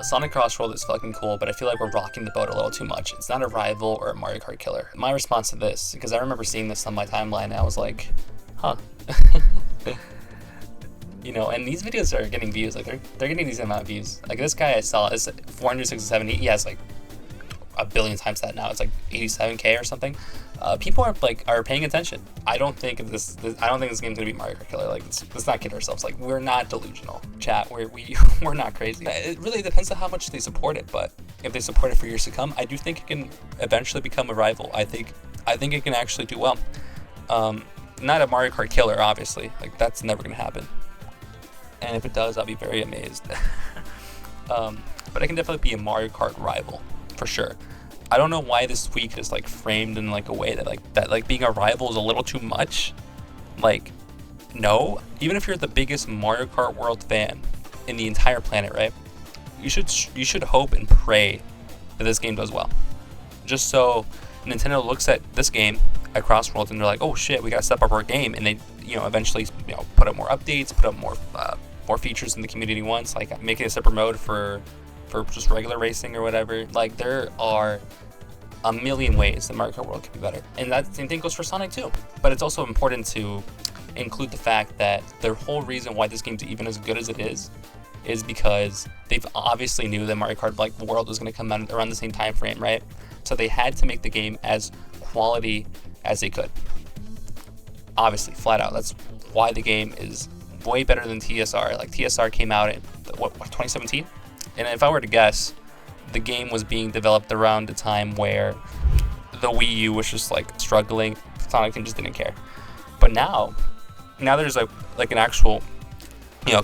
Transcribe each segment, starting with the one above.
Sonic Crossworld is fucking cool, but I feel like we're rocking the boat a little too much. It's not a rival or a Mario Kart killer. My response to this, because I remember seeing this on my timeline, and I was like, huh. And these videos are getting views. Like they're getting a decent amount of views. Like this guy I saw is 467. He has like a billion times that now. It's like 87K or something. People are paying attention. I don't think this game's gonna be Mario Kart killer. Like let's not kid ourselves. Like we're not delusional, chat. We're not crazy. It really depends on how much they support it. But if they support it for years to come, I do think it can eventually become a rival. I think it can actually do well. Not a Mario Kart killer, obviously. Like that's never gonna happen. And if it does, I'll be very amazed. But it can definitely be a Mario Kart rival for sure. I don't know why this tweak is like framed in like a way that being a rival is a little too much. Like, no. Even if you're the biggest Mario Kart World fan in the entire planet, right? You should hope and pray that this game does well. Just so Nintendo looks at this game at Crossworld and they're like, oh shit, we gotta step up our game, and they eventually put up more updates, put up more features than the community wants, like making a separate mode for just regular racing or whatever. Like there are a million ways that Mario Kart World could be better, and that same thing goes for Sonic too. But it's also important to include the fact that the whole reason why this game's even as good as it is because they've obviously knew that Mario Kart World was going to come out around the same time frame, right? So they had to make the game as quality as they could. Obviously, flat out. That's why the game is way better than TSR. Like TSR came out in 2017, and if I were to guess, the game was being developed around the time where the Wii U was just like struggling. Sonic just didn't care. But now there's like an actual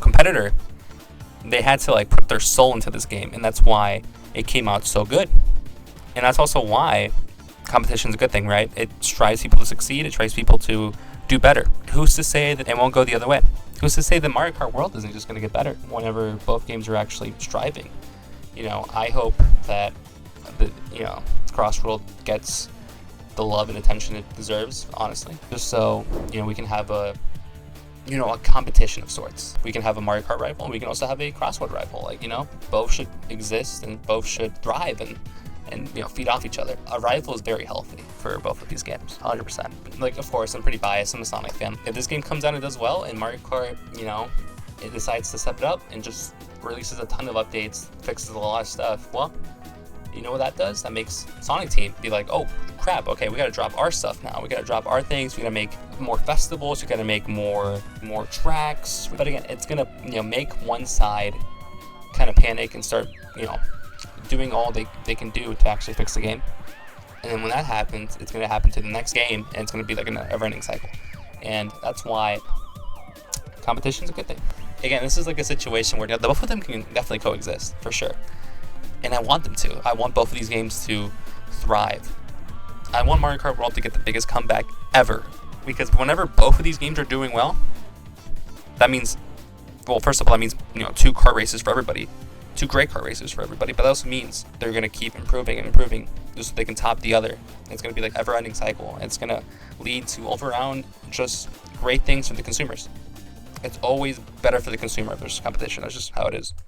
competitor. They had to like put their soul into this game, and that's why it came out so good. And that's also why competition is a good thing, right? It strives people to succeed. It tries people to do better. Who's to say that it won't go the other way? Who's to say that Mario Kart World isn't just going to get better whenever both games are actually striving? I hope that Crossworld gets the love and attention it deserves, honestly. Just so, we can have a competition of sorts. We can have a Mario Kart rival, and we can also have a Crossworld rival. Both should exist and both should thrive and feed off each other. A rival is very healthy for both of these games, 100%. Like, of course, I'm pretty biased. I'm a Sonic fan. If this game comes out and does well, and Mario Kart, it decides to step it up and just releases a ton of updates, fixes a lot of stuff, well, you know what that does? That makes Sonic Team be like, oh crap, okay, we gotta drop our stuff now. We gotta drop our things. We gotta make more festivals. We gotta make more tracks. But again, it's gonna make one side kind of panic and start doing all they can do to actually fix the game. And then when that happens, it's gonna happen to the next game, and it's gonna be like a never-ending cycle. And that's why competition is a good thing. Again, this is like a situation where both of them can definitely coexist for sure. And I want them to. I want both of these games to thrive. I want Mario Kart World to get the biggest comeback ever, because whenever both of these games are doing well, that means, well, first of all, that means 2 kart races for everybody, 2 great kart races for everybody. But that also means they're gonna keep improving and improving, just so they can top the other. It's gonna be like ever-ending cycle. It's gonna lead to all around just great things for the consumers. It's always better for the consumer if there's competition. That's just how it is.